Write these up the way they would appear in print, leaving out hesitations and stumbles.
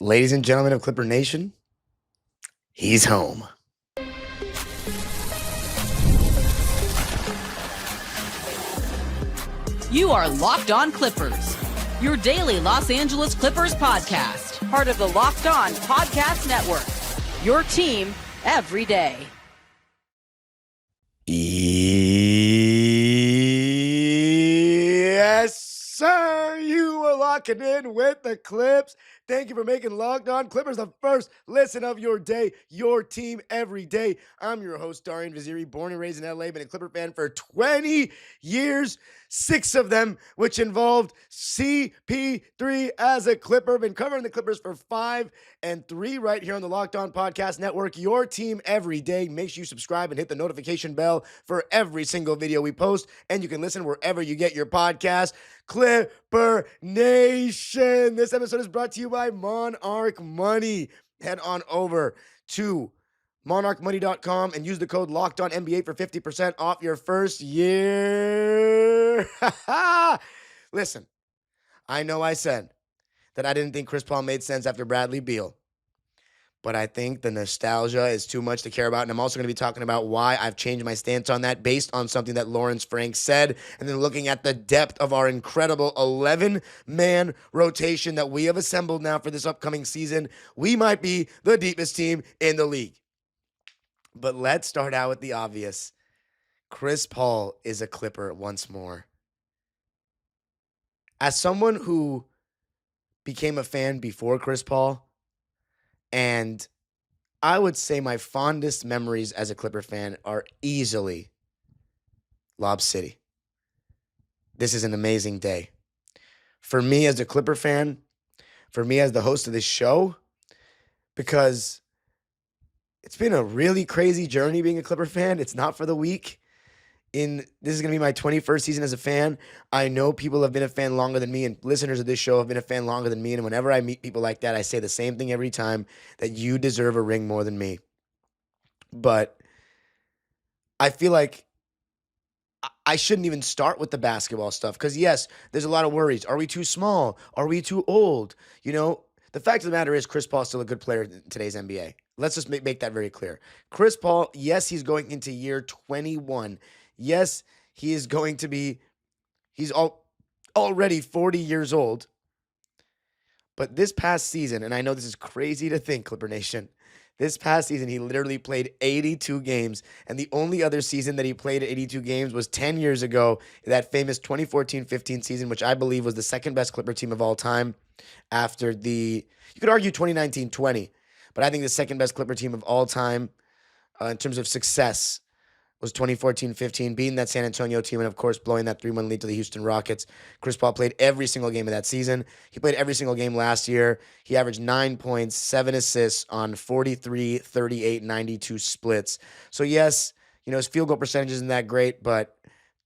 Ladies and gentlemen of Clipper Nation, he's home. You are Locked On Clippers, your daily Los Angeles Clippers podcast, part of the Locked On Podcast Network, your team every day. Yes, sir. You are locking in with the Clips. Thank you for making Locked On Clippers the first listen of your day, your team every day. I'm your host, Darian Vaziri, born and raised in LA, been a Clipper fan for 20 years, 6 of them, which involved CP3 as a Clipper. Been covering the Clippers for 5 and 3 right here on the Locked On Podcast Network, your team every day. Make sure you subscribe and hit the notification bell for every single video we post, and you can listen wherever you get your podcast. Clipper Nation. This episode is brought to you by Monarch Money. Head on over to monarchmoney.com and use the code LOCKEDONNBA for 50% off your first year. Listen, I know I said that I didn't think Chris Paul made sense after Bradley Beal, but I think the nostalgia is too much to care about, and I'm also going to be talking about why I've changed my stance on that based on something that Lawrence Frank said, and then looking at the depth of our incredible 11-man rotation that we have assembled now for this upcoming season. We might be the deepest team in the league. But let's start out with the obvious. Chris Paul is a Clipper once more. As someone who became a fan before Chris Paul, and I would say my fondest memories as a Clipper fan are easily Lob City. This is an amazing day. For me as a Clipper fan, for me as the host of this show, because it's been a really crazy journey being a Clipper fan. It's not for the weak. This is going to be my 21st season as a fan. I know people have been a fan longer than me, and listeners of this show have been a fan longer than me. And whenever I meet people like that, I say the same thing every time, that you deserve a ring more than me. But I feel like I shouldn't even start with the basketball stuff, because yes, there's a lot of worries. Are we too small? Are we too old? You know, the fact of the matter is Chris Paul is still a good player in today's NBA. Let's just make that very clear. Chris Paul, yes, he's going into year 21. Yes, he is going to be, already 40 years old. But this past season, and I know this is crazy to think, Clipper Nation, this past season he literally played 82 games. And the only other season that he played 82 games was 10 years ago, that famous 2014-15 season, which I believe was the second best Clipper team of all time after you could argue 2019-20. But I think the second best Clipper team of all time in terms of success was 2014-15, beating that San Antonio team and, of course, blowing that 3-1 lead to the Houston Rockets. Chris Paul played every single game of that season. He played every single game last year. He averaged 9 points, 7 assists on 43, 38, 92 splits. So, yes, his field goal percentage isn't that great, but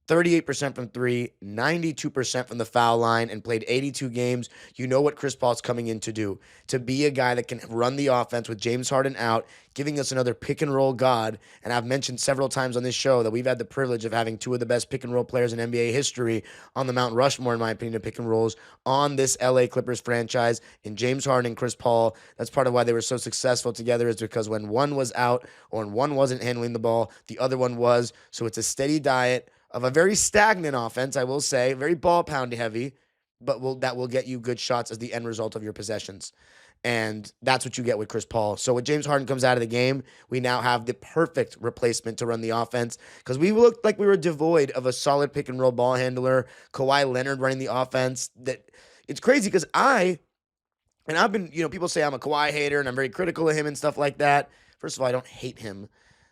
38% from 3, 92% from the foul line, and played 82 games. You know what Chris Paul's coming in to do. To be a guy that can run the offense with James Harden out, giving us another pick-and-roll god. And I've mentioned several times on this show that we've had the privilege of having 2 of the best pick-and-roll players in NBA history on the Mount Rushmore, in my opinion, of pick-and-rolls on this LA Clippers franchise, in James Harden and Chris Paul. That's part of why they were so successful together, is because when one was out or when one wasn't handling the ball, the other one was. So it's a steady diet of a very stagnant offense, I will say, very ball pound heavy, but that will get you good shots as the end result of your possessions. And that's what you get with Chris Paul. So when James Harden comes out of the game, we now have the perfect replacement to run the offense, because we looked like we were devoid of a solid pick and roll ball handler. Kawhi Leonard running the offense. That it's crazy, because I've been, people say I'm a Kawhi hater and I'm very critical of him and stuff like that. First of all, I don't hate him.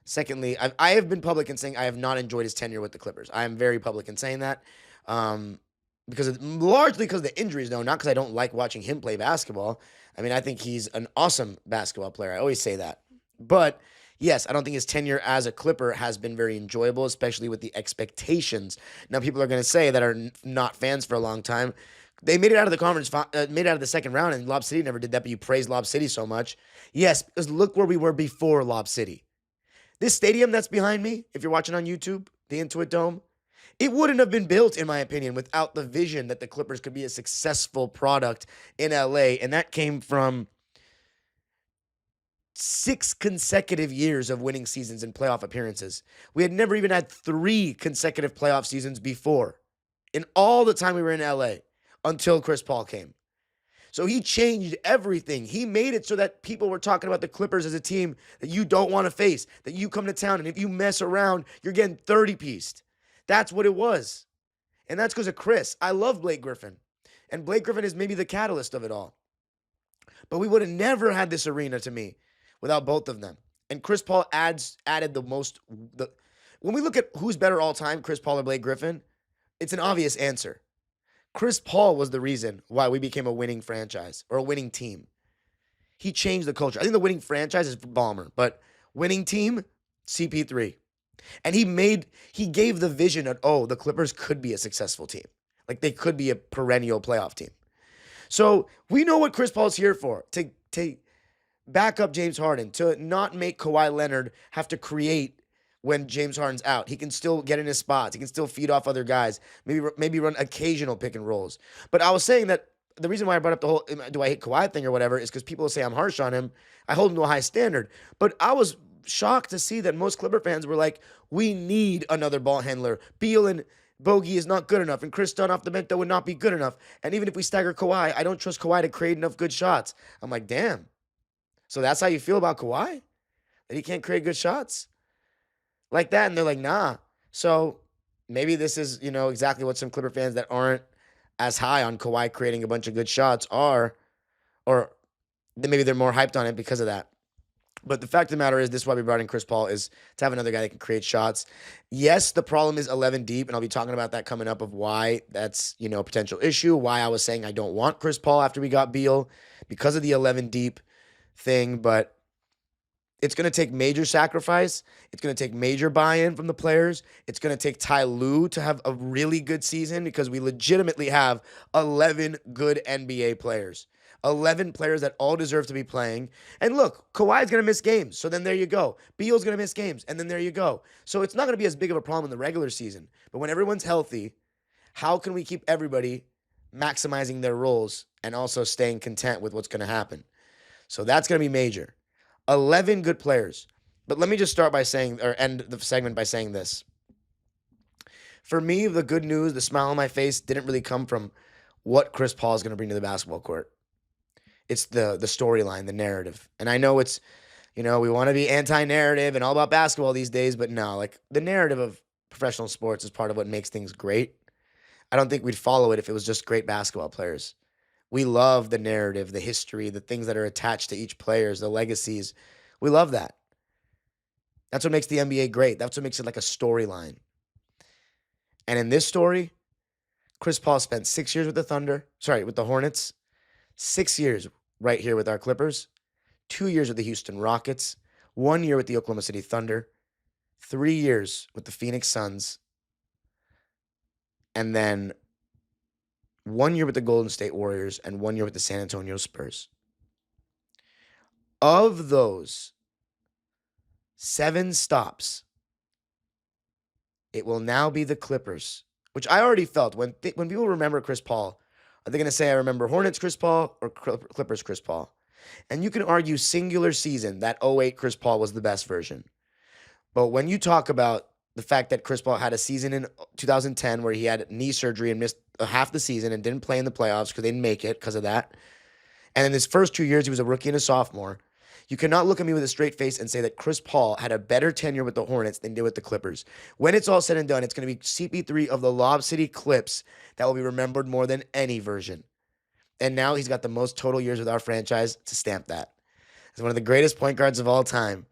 Secondly, I have been public in saying I have not enjoyed his tenure with the Clippers. I am very public in saying that, largely because of the injuries, though, not because I don't like watching him play basketball. I mean, I think he's an awesome basketball player. I always say that. But yes, I don't think his tenure as a Clipper has been very enjoyable, especially with the expectations. Now, people are going to say that are not fans for a long time, they made it out of the made it out of the second round, and Lob City never did that, but you praised Lob City so much. Yes, because look where we were before Lob City. This stadium that's behind me, if you're watching on YouTube, the Intuit Dome, it wouldn't have been built, in my opinion, without the vision that the Clippers could be a successful product in LA. And that came from 6 consecutive years of winning seasons and playoff appearances. We had never even had 3 consecutive playoff seasons before in all the time we were in LA until Chris Paul came. So he changed everything. He made it so that people were talking about the Clippers as a team that you don't want to face, that you come to town, and if you mess around, you're getting 30-pieced. That's what it was. And that's because of Chris. I love Blake Griffin. And Blake Griffin is maybe the catalyst of it all. But we would have never had this arena, to me, without both of them. And Chris Paul added the most. When we look at who's better all time, Chris Paul or Blake Griffin, it's an obvious answer. Chris Paul was the reason why we became a winning franchise or a winning team. He changed the culture. I think the winning franchise is Ballmer, but winning team, CP3. And he gave the vision that, the Clippers could be a successful team. Like they could be a perennial playoff team. So we know what Chris Paul's here for, to back up James Harden, to not make Kawhi Leonard have to create when James Harden's out. He can still get in his spots. He can still feed off other guys, maybe run occasional pick and rolls. But I was saying that the reason why I brought up the whole do I hate Kawhi thing or whatever is because people say I'm harsh on him. I hold him to a high standard. But I was shocked to see that most Clipper fans were like, we need another ball handler. Beal and Bogey is not good enough, and Chris Dunn off the bench, that would not be good enough. And even if we stagger Kawhi, I don't trust Kawhi to create enough good shots. I'm like, damn. So that's how you feel about Kawhi? That he can't create good shots? Like that, and they're like, nah. So maybe this is, exactly what some Clipper fans that aren't as high on Kawhi creating a bunch of good shots are, or maybe they're more hyped on it because of that. But the fact of the matter is, this is why we brought in Chris Paul, is to have another guy that can create shots. Yes, the problem is 11 deep, and I'll be talking about that coming up of why that's, a potential issue, why I was saying I don't want Chris Paul after we got Beal because of the 11 deep thing, but it's going to take major sacrifice. It's going to take major buy-in from the players. It's going to take Ty Lue to have a really good season because we legitimately have 11 good NBA players. 11 players that all deserve to be playing. And look, Kawhi's going to miss games, so then there you go. Beal's going to miss games, and then there you go. So it's not going to be as big of a problem in the regular season. But when everyone's healthy, how can we keep everybody maximizing their roles and also staying content with what's going to happen? So that's going to be major. 11 good players. But let me just start by saying, or end the segment by saying this. For me, the good news, the smile on my face didn't really come from what Chris Paul is going to bring to the basketball court. It's the storyline, the narrative. And I know it's, we want to be anti-narrative and all about basketball these days, but no, like the narrative of professional sports is part of what makes things great. I don't think we'd follow it if it was just great basketball players. We love the narrative, the history, the things that are attached to each player, the legacies. We love that. That's what makes the NBA great. That's what makes it like a storyline. And in this story, Chris Paul spent 6 years with the Hornets, 6 years right here with our Clippers, 2 years with the Houston Rockets, 1 year with the Oklahoma City Thunder, 3 years with the Phoenix Suns, and then 1 year with the Golden State Warriors, and 1 year with the San Antonio Spurs. Of those 7 stops, it will now be the Clippers, which I already felt. When people remember Chris Paul, are they going to say, I remember Hornets Chris Paul or Clippers Chris Paul? And you can argue singular season, that 08 Chris Paul was the best version. But when you talk about the fact that Chris Paul had a season in 2010 where he had knee surgery and missed half the season and didn't play in the playoffs because they didn't make it because of that. And in his first 2 years, he was a rookie and a sophomore. You cannot look at me with a straight face and say that Chris Paul had a better tenure with the Hornets than he did with the Clippers. When it's all said and done, it's going to be CP3 of the Lob City Clips that will be remembered more than any version. And now he's got the most total years with our franchise to stamp that. He's one of the greatest point guards of all time.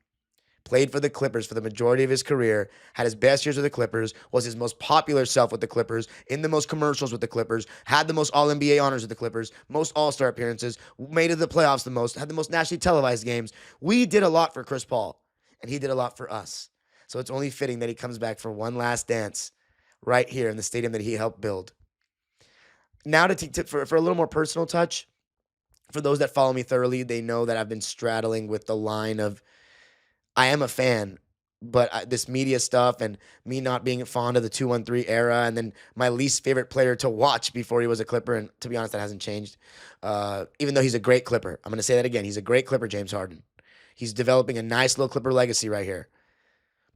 Played for the Clippers for the majority of his career, had his best years with the Clippers, was his most popular self with the Clippers, in the most commercials with the Clippers, had the most All-NBA honors with the Clippers, most All-Star appearances, made it to the playoffs the most, had the most nationally televised games. We did a lot for Chris Paul, and he did a lot for us. So it's only fitting that he comes back for one last dance right here in the stadium that he helped build. Now for a little more personal touch, for those that follow me thoroughly, they know that I've been straddling with the line of I am a fan, but this media stuff and me not being fond of the 2-1-3 era, and then my least favorite player to watch before he was a Clipper, and to be honest, that hasn't changed. Even though he's a great Clipper. I'm going to say that again. He's a great Clipper, James Harden. He's developing a nice little Clipper legacy right here.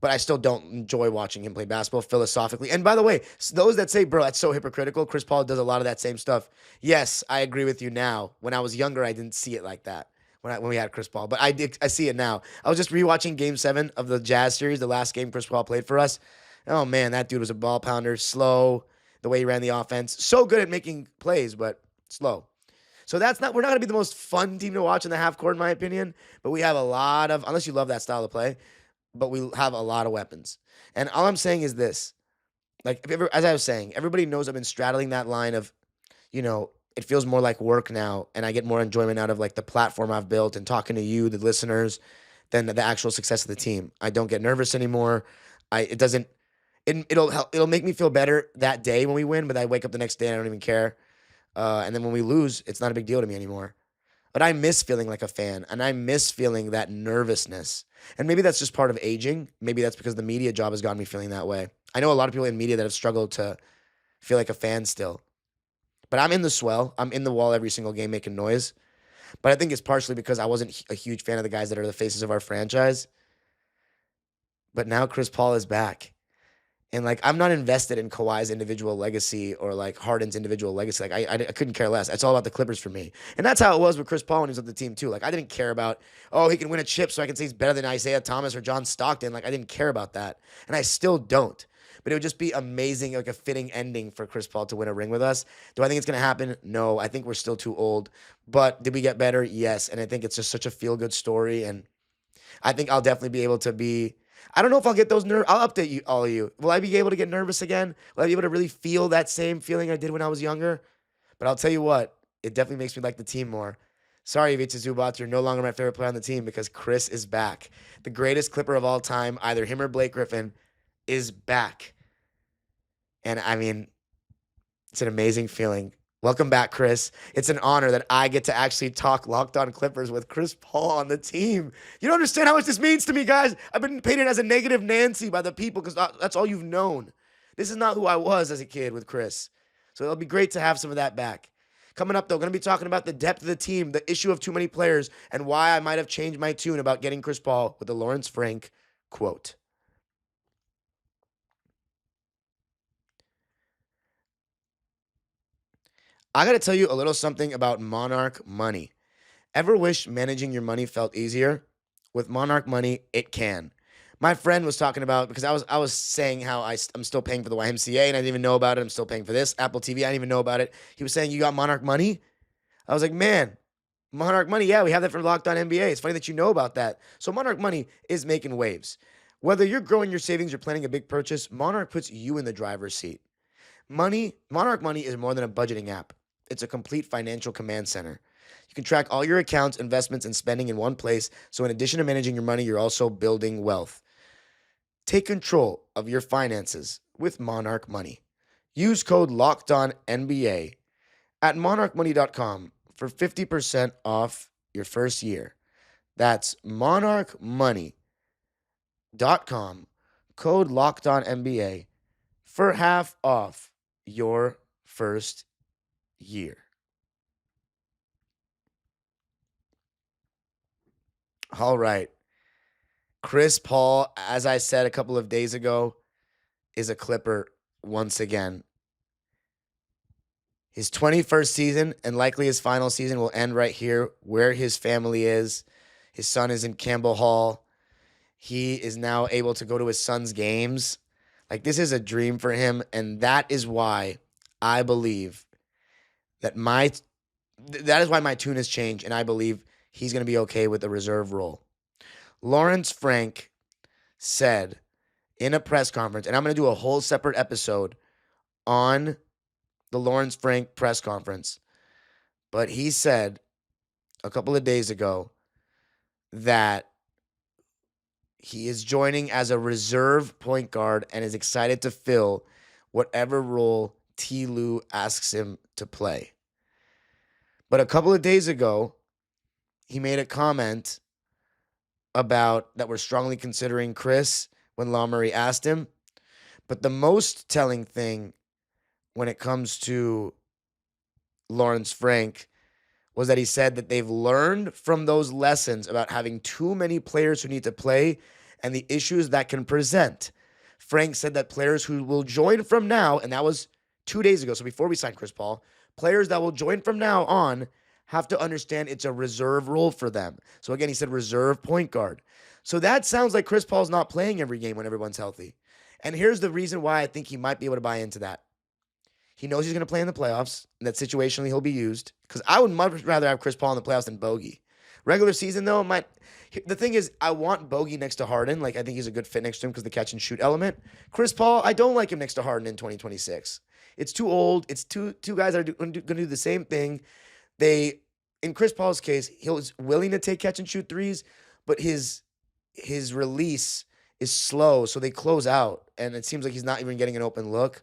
But I still don't enjoy watching him play basketball philosophically. And by the way, those that say, bro, that's so hypocritical, Chris Paul does a lot of that same stuff. Yes, I agree with you now. When I was younger, I didn't see it like that when we had Chris Paul. But I see it now. I was just rewatching Game 7 of the Jazz series, the last game Chris Paul played for us. Oh, man, that dude was a ball pounder, slow, the way he ran the offense. So good at making plays, but slow. So we're not going to be the most fun team to watch in the half court, in my opinion. But we have a lot of, unless you love that style of play, but we have a lot of weapons. And all I'm saying is this. Like, as I was saying, everybody knows I've been straddling that line of, it feels more like work now, and I get more enjoyment out of, like, the platform I've built and talking to you, the listeners, than the actual success of the team. I don't get nervous anymore. It'll make me feel better that day when we win, but I wake up the next day and I don't even care. And then when we lose, it's not a big deal to me anymore. But I miss feeling like a fan, and I miss feeling that nervousness. And maybe that's just part of aging. Maybe that's because the media job has gotten me feeling that way. I know a lot of people in media that have struggled to feel like a fan still. But I'm in the swell. I'm in the wall every single game making noise. But I think it's partially because I wasn't a huge fan of the guys that are the faces of our franchise. But now Chris Paul is back. And, like, I'm not invested in Kawhi's individual legacy or, like, Harden's individual legacy. Like, I couldn't care less. It's all about the Clippers for me. And that's how it was with Chris Paul when he was with the team, too. Like, I didn't care about, he can win a chip so I can say he's better than Isaiah Thomas or John Stockton. Like, I didn't care about that. And I still don't. But it would just be amazing, like a fitting ending for Chris Paul to win a ring with us. Do I think it's going to happen? No. I think we're still too old. But did we get better? Yes. And I think it's just such a feel-good story. And I think I'll definitely be able to be... I don't know if I'll get those nerves. I'll update you, all of you. Will I be able to get nervous again? Will I be able to really feel that same feeling I did when I was younger? But I'll tell you what, it definitely makes me like the team more. Sorry, Ivica Zubac, you're no longer my favorite player on the team because Chris is back. The greatest Clipper of all time, either him or Blake Griffin, is back. And I mean, it's an amazing feeling. Welcome back, Chris. It's an honor that I get to actually talk Locked On Clippers with Chris Paul on the team. You don't understand how much this means to me, guys. I've been painted as a negative Nancy by the people because that's all you've known. This is not who I was as a kid with Chris. So it'll be great to have some of that back. Coming up, though, going to be talking about the depth of the team, the issue of too many players, and why I might have changed my tune about getting Chris Paul with the Lawrence Frank quote. I got to tell you a little something about Monarch money. Ever wish managing your money felt easier? With Monarch money, it can. My friend was talking about, because I was saying how I'm still paying for the YMCA and I didn't even know about it. I'm still paying for this. Apple TV, I didn't even know about it. He was saying, you got Monarch money? I was like, man, Monarch money, yeah, we have that for Locked On NBA. It's funny that you know about that. So Monarch money is making waves. Whether you're growing your savings or planning a big purchase, Monarch puts you in the driver's seat. Monarch money is more than a budgeting app. It's a complete financial command center. You can track all your accounts, investments, and spending in one place, so in addition to managing your money, you're also building wealth. Take control of your finances with Monarch Money. Use code LOCKEDONNBA at monarchmoney.com for 50% off your first year. That's monarchmoney.com, code LOCKEDONNBA for half off your first year. All right. Chris Paul, as I said a couple of days ago, is a Clipper once again. His 21st season and likely his final season will end right here where his family is. His son is in Campbell Hall. He is now able to go to his son's games. Like, this is a dream for him, and that is why I believe that my tune has changed, and I believe he's going to be okay with the reserve role. Lawrence Frank said in a press conference, and I'm going to do a whole separate episode on the Lawrence Frank press conference, but he said a couple of days ago that he is joining as a reserve point guard and is excited to fill whatever role Ty Lue asks him to play. But a couple of days ago, he made a comment about that we're strongly considering Chris when Law Murray asked him. But the most telling thing when it comes to Lawrence Frank was that he said that they've learned from those lessons about having too many players who need to play and the issues that can present. Frank said that players who will join from now, and that was 2 days ago, so before we signed Chris Paul, players that will join from now on have to understand it's a reserve role for them. So again, he said reserve point guard. So that sounds like Chris Paul's not playing every game when everyone's healthy. And here's the reason why I think he might be able to buy into that. He knows he's going to play in the playoffs, and that situationally he'll be used. Because I would much rather have Chris Paul in the playoffs than Bogey. Regular season, though, the thing is, I want Bogey next to Harden. Like, I think he's a good fit next to him because the catch and shoot element. Chris Paul, I don't like him next to Harden in 2026. It's too old. It's two guys that are going to do the same thing. In Chris Paul's case, he was willing to take catch and shoot threes, but his release is slow, so they close out, and it seems like he's not even getting an open look.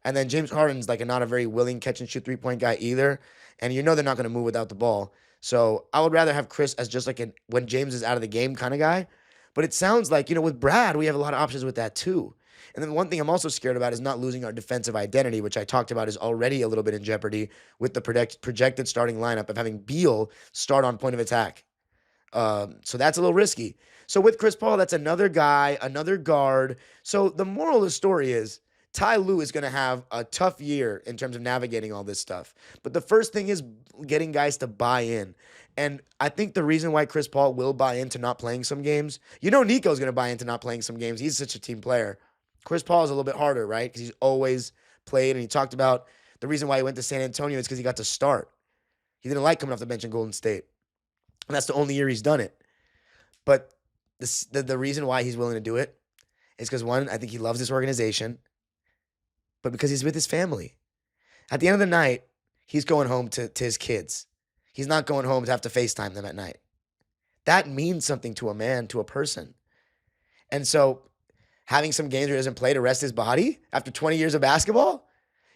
And then James Harden's like not a very willing catch and shoot 3-point guy either, and you know they're not going to move without the ball. So I would rather have Chris as just like when James is out of the game kind of guy. But it sounds like, with Brad, we have a lot of options with that too. And then one thing I'm also scared about is not losing our defensive identity, which I talked about is already a little bit in jeopardy with the projected starting lineup of having Beal start on point of attack. So that's a little risky. So with Chris Paul, that's another guy, another guard. So the moral of the story is Ty Lue is going to have a tough year in terms of navigating all this stuff. But the first thing is getting guys to buy in. And I think the reason why Chris Paul will buy into not playing some games, Nico's going to buy into not playing some games. He's such a team player. Chris Paul is a little bit harder, right? Because he's always played, and he talked about the reason why he went to San Antonio is because he got to start. He didn't like coming off the bench in Golden State. And that's the only year he's done it. But the reason why he's willing to do it is because, one, I think he loves this organization, but because he's with his family. At the end of the night, he's going home to his kids. He's not going home to have to FaceTime them at night. That means something to a man, to a person. And so having some games where he doesn't play to rest his body after 20 years of basketball,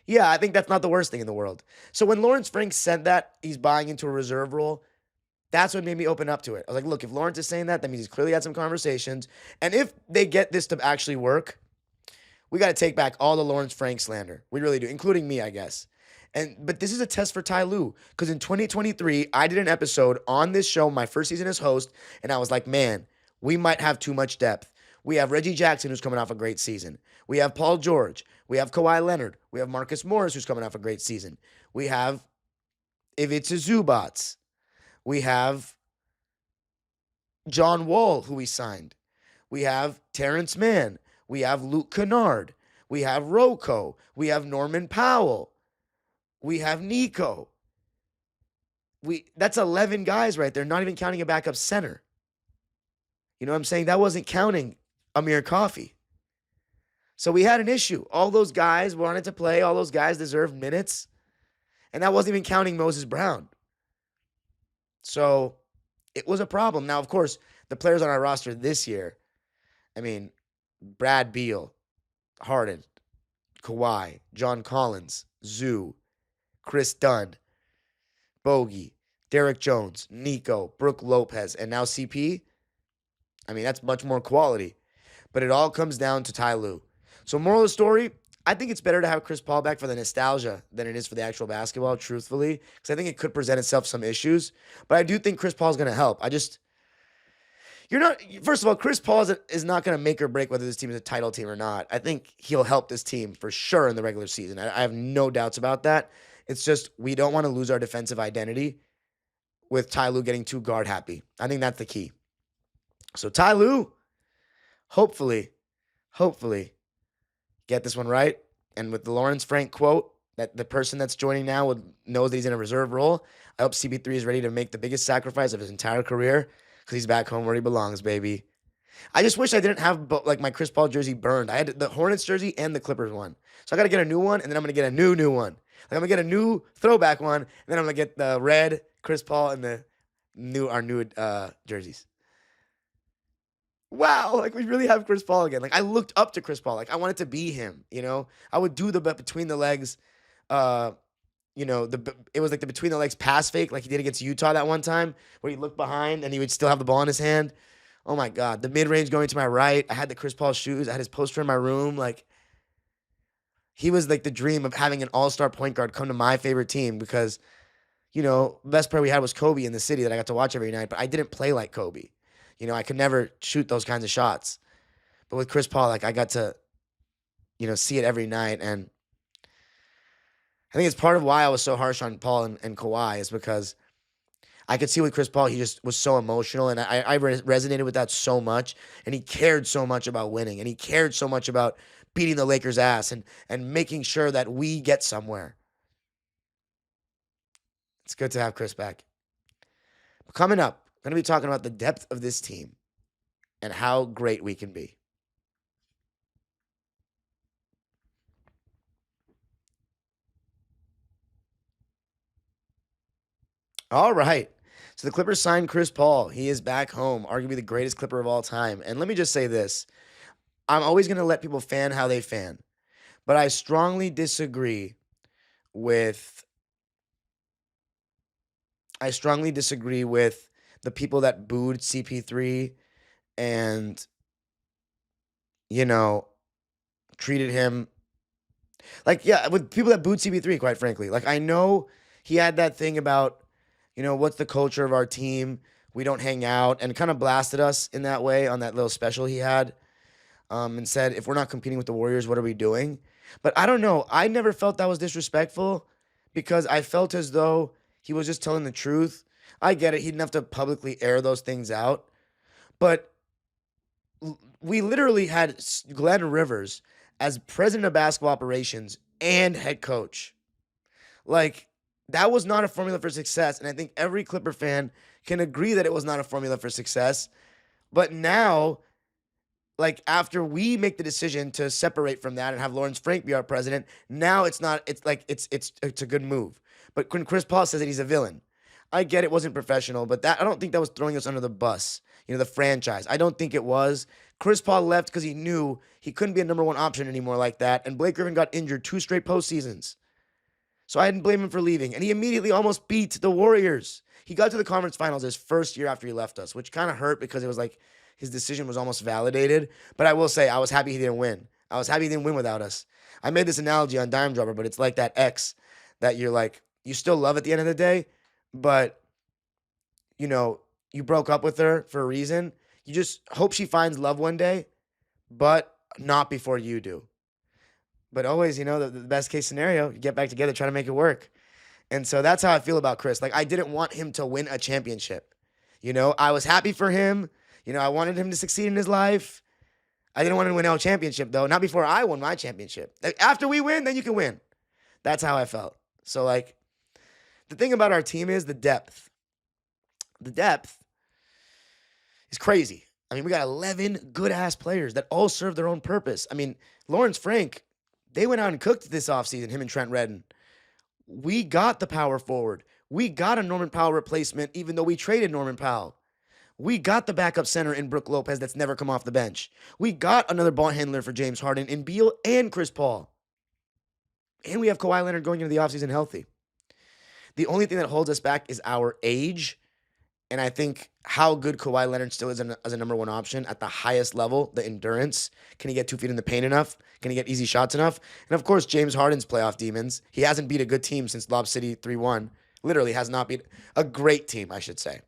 yeah, I think that's not the worst thing in the world. So when Lawrence Frank said that he's buying into a reserve role, that's what made me open up to it. I was like, look, if Lawrence is saying that means he's clearly had some conversations. And if they get this to actually work, we got to take back all the Lawrence Frank slander. We really do, including me, I guess. But this is a test for Ty Lue, because in 2023, I did an episode on this show, my first season as host, and I was like, man, we might have too much depth. We have Reggie Jackson, who's coming off a great season. We have Paul George. We have Kawhi Leonard. We have Marcus Morris, who's coming off a great season. We have Ivica Zubats. We have John Wall, who we signed. We have Terrence Mann. We have Luke Kennard. We have Rocco. We have Norman Powell. We have Nico. That's 11 guys right there, not even counting a backup center. You know what I'm saying? That wasn't counting Amir Coffey. So we had an issue. All those guys wanted to play. All those guys deserved minutes. And that wasn't even counting Moses Brown. So it was a problem. Now, of course, the players on our roster this year, Brad Beal, Harden, Kawhi, John Collins, Zoo, Chris Dunn, Bogey, Derek Jones, Nico, Brook Lopez, and now CP. That's much more quality. But it all comes down to Ty Lue. So moral of the story, I think it's better to have Chris Paul back for the nostalgia than it is for the actual basketball, truthfully, because I think it could present itself some issues. But I do think Chris Paul's going to help. First of all, Chris Paul is not going to make or break whether this team is a title team or not. I think he'll help this team for sure in the regular season. I have no doubts about that. It's just we don't want to lose our defensive identity with Ty Lue getting too guard happy. I think that's the key. So Ty Lue, hopefully, get this one right. And with the Lawrence Frank quote, that the person that's joining now knows that he's in a reserve role, I hope CP3 is ready to make the biggest sacrifice of his entire career because he's back home where he belongs, baby. I just wish I didn't have my Chris Paul jersey burned. I had the Hornets jersey and the Clippers one. So I got to get a new one, and then I'm going to get a new one. I'm going to get a new throwback one, and then I'm going to get the red Chris Paul and our new jerseys. Wow, we really have Chris Paul again. I looked up to Chris Paul. I wanted to be him, I would do the between the legs, it was the between the legs pass fake like he did against Utah that one time where he looked behind and he would still have the ball in his hand. Oh my God, the mid-range going to my right. I had the Chris Paul shoes. I had his poster in my room. He was the dream of having an all-star point guard come to my favorite team because best player we had was Kobe in the city that I got to watch every night, but I didn't play like Kobe. I could never shoot those kinds of shots. But with Chris Paul, like I got to, see it every night. And I think it's part of why I was so harsh on Paul and Kawhi is because I could see with Chris Paul, he just was so emotional. And I resonated with that so much. And he cared so much about winning. And he cared so much about beating the Lakers' ass and making sure that we get somewhere. It's good to have Chris back. Coming up, I'm going to be talking about the depth of this team and how great we can be. All right. So the Clippers signed Chris Paul. He is back home, arguably the greatest Clipper of all time. And let me just say this. I'm always going to let people fan how they fan. But I strongly disagree with the people that booed CP3 and, treated him with people that booed CP3, quite frankly. Like, I know he had that thing about, what's the culture of our team? We don't hang out, and kind of blasted us in that way on that little special he had, and said, if we're not competing with the Warriors, what are we doing? But I don't know. I never felt that was disrespectful because I felt as though he was just telling the truth. I get it. He didn't have to publicly air those things out. But we literally had Glenn Rivers as president of basketball operations and head coach. Like, that was not a formula for success. And I think every Clipper fan can agree that it was not a formula for success. But now, like, after we make the decision to separate from that and have Lawrence Frank be our president, now it's a good move. But when Chris Paul says that he's a villain, I get it wasn't professional, but I don't think that was throwing us under the bus. The franchise. I don't think it was. Chris Paul left because he knew he couldn't be a number one option anymore like that. And Blake Griffin got injured 2 straight postseasons. So I didn't blame him for leaving. And he immediately almost beat the Warriors. He got to the conference finals his first year after he left us, which kind of hurt because it was like his decision was almost validated. But I will say, I was happy he didn't win. I was happy he didn't win without us. I made this analogy on Dime Dropper, but it's like that ex that you're like, you still love at the end of the day, but, you broke up with her for a reason. You just hope she finds love one day, but not before you do. But always, the best case scenario, you get back together, try to make it work. And so that's how I feel about Chris. Like, I didn't want him to win a championship. I was happy for him. I wanted him to succeed in his life. I didn't want him to win a championship, though. Not before I won my championship. Like, after we win, then you can win. That's how I felt. So, like, the thing about our team is the depth. The depth is crazy. I mean, we got 11 good-ass players that all serve their own purpose. I mean, Lawrence Frank, they went out and cooked this offseason, him and Trent Redden. We got the power forward. We got a Norman Powell replacement, even though we traded Norman Powell. We got the backup center in Brook Lopez that's never come off the bench. We got another ball handler for James Harden in Beal and Chris Paul. And we have Kawhi Leonard going into the offseason healthy. The only thing that holds us back is our age. And I think how good Kawhi Leonard still is as a number one option at the highest level, the endurance. Can he get 2 feet in the paint enough? Can he get easy shots enough? And of course, James Harden's playoff demons. He hasn't beat a good team since Lob City 3-1. Literally has not beat a great team, I should say.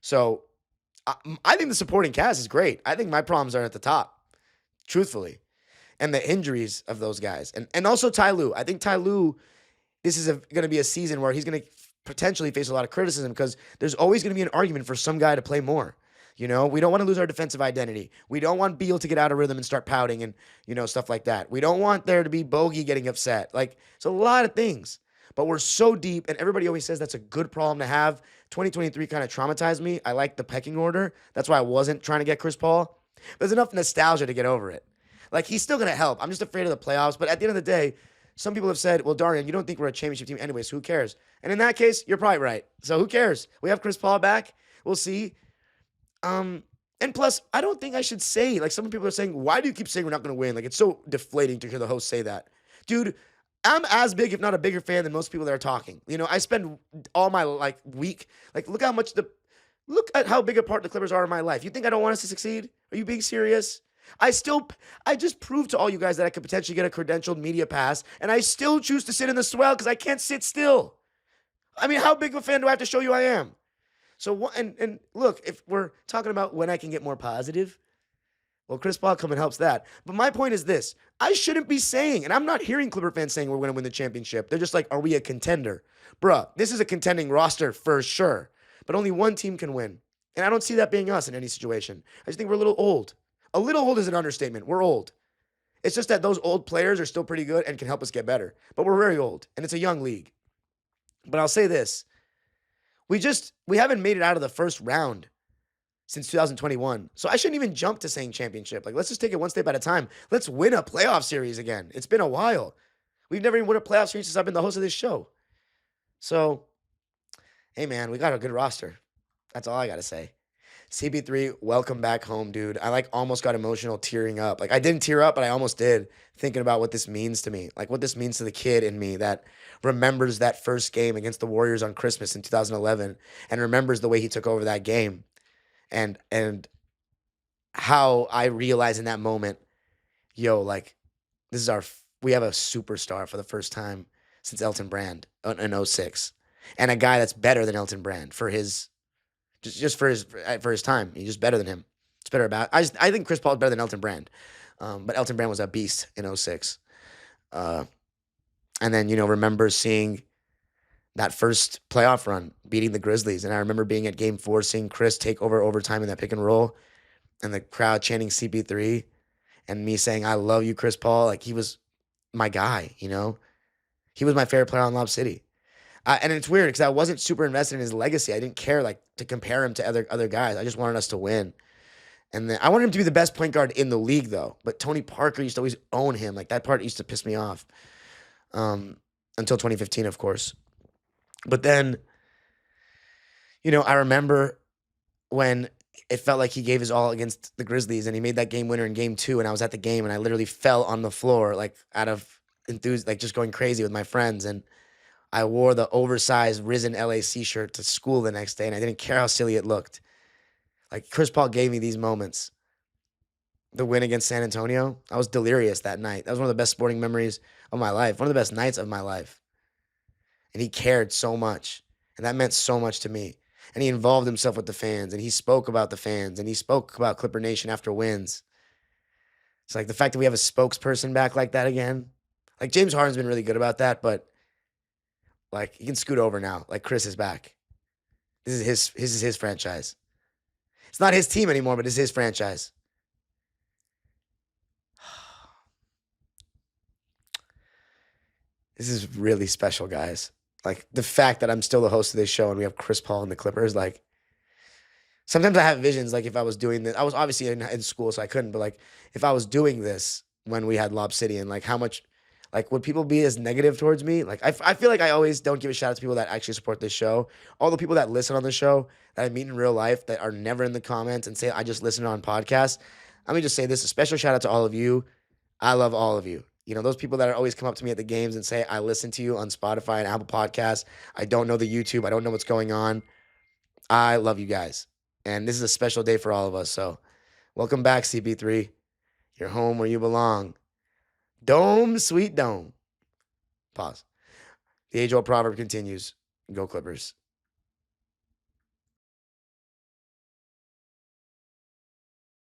So I think the supporting cast is great. I think my problems are at the top, truthfully. And the injuries of those guys. And also Ty Lue. I think Ty Lue, this is going to be a season where he's going to potentially face a lot of criticism because there's always going to be an argument for some guy to play more. We don't want to lose our defensive identity. We don't want Beal to get out of rhythm and start pouting and, stuff like that. We don't want there to be Bogey getting upset. Like, it's a lot of things. But we're so deep, and everybody always says that's a good problem to have. 2023 kind of traumatized me. I like the pecking order. That's why I wasn't trying to get Chris Paul. But there's enough nostalgia to get over it. Like, he's still going to help. I'm just afraid of the playoffs. But at the end of the day, some people have said, well, Darian, you don't think we're a championship team anyway, so who cares? And in that case, you're probably right. So who cares? We have Chris Paul back. We'll see. And plus, I don't think I should say, like some people are saying, why do you keep saying we're not going to win? Like, it's so deflating to hear the host say that. Dude, I'm as big, if not a bigger fan than most people that are talking. I spend all my week, look at how big a part the Clippers are in my life. You think I don't want us to succeed? Are you being serious? I just proved to all you guys that I could potentially get a credentialed media pass, and I still choose to sit in the swell because I can't sit still. I mean, how big of a fan do I have to show you I am? So what? And look, if we're talking about when I can get more positive, well, Chris Paul coming helps that. But my point is this: I shouldn't be saying, and I'm not hearing Clipper fans saying we're going to win the championship. They're just like, are we a contender? Bruh, this is a contending roster for sure. But only one team can win. And I don't see that being us in any situation. I just think we're a little old. A little old is an understatement. We're old. It's just that those old players are still pretty good and can help us get better. But we're very old, and it's a young league. But I'll say this. We haven't made it out of the first round since 2021. So I shouldn't even jump to saying championship. Like, let's just take it one step at a time. Let's win a playoff series again. It's been a while. We've never even won a playoff series since I've been the host of this show. So, hey, man, we got a good roster. That's all I got to say. CP3, welcome back home, dude. I like almost got emotional tearing up. Like I didn't tear up, but I almost did thinking about what this means to me. Like what this means to the kid in me that remembers that first game against the Warriors on Christmas in 2011 and remembers the way he took over that game and how I realized in that moment, yo, like we have a superstar for the first time since Elton Brand in 06 and a guy that's better than Elton Brand for his Just for his time, he's just better than him. It's better about. I think Chris Paul is better than Elton Brand, but Elton Brand was a beast in 06. And then remember seeing that first playoff run, beating the Grizzlies, and I remember being at Game 4, seeing Chris take over overtime in that pick and roll, and the crowd chanting CP3, and me saying I love you, Chris Paul. Like he was my guy, He was my favorite player on Lob City. And it's weird because I wasn't super invested in his legacy. I didn't care to compare him to other guys. I just wanted us to win. And then I wanted him to be the best point guard in the league, though. But Tony Parker used to always own him. Like that part used to piss me off. Until 2015, of course. But then, I remember when it felt like he gave his all against the Grizzlies and he made that game winner in game 2. And I was at the game and I literally fell on the floor, like out of enthusiasm, like just going crazy with my friends. And I wore the oversized Risen LAC shirt to school the next day, and I didn't care how silly it looked. Like, Chris Paul gave me these moments. The win against San Antonio, I was delirious that night. That was one of the best sporting memories of my life, one of the best nights of my life. And he cared so much, and that meant so much to me. And he involved himself with the fans, and he spoke about the fans, and he spoke about Clipper Nation after wins. It's like the fact that we have a spokesperson back like that again. Like, James Harden's been really good about that, but like, he can scoot over now. Like, Chris is back. This is his franchise. It's not his team anymore, but it's his franchise. This is really special, guys. Like, the fact that I'm still the host of this show and we have Chris Paul and the Clippers, like, sometimes I have visions, like, if I was doing this. I was obviously in school, so I couldn't, but, like, if I was doing this when we had Lob City and, like, how much... Like, would people be as negative towards me? Like, I feel like I always don't give a shout out to people that actually support this show. All the people that listen on the show that I meet in real life that are never in the comments and say, I just listen on podcasts. Let me just say this, a special shout out to all of you. I love all of you. Those people that always come up to me at the games and say, I listen to you on Spotify and Apple Podcasts. I don't know the YouTube. I don't know what's going on. I love you guys. And this is a special day for all of us. So welcome back, CP3. You're home where you belong. Dome, sweet dome. Pause. The age-old proverb continues. Go Clippers.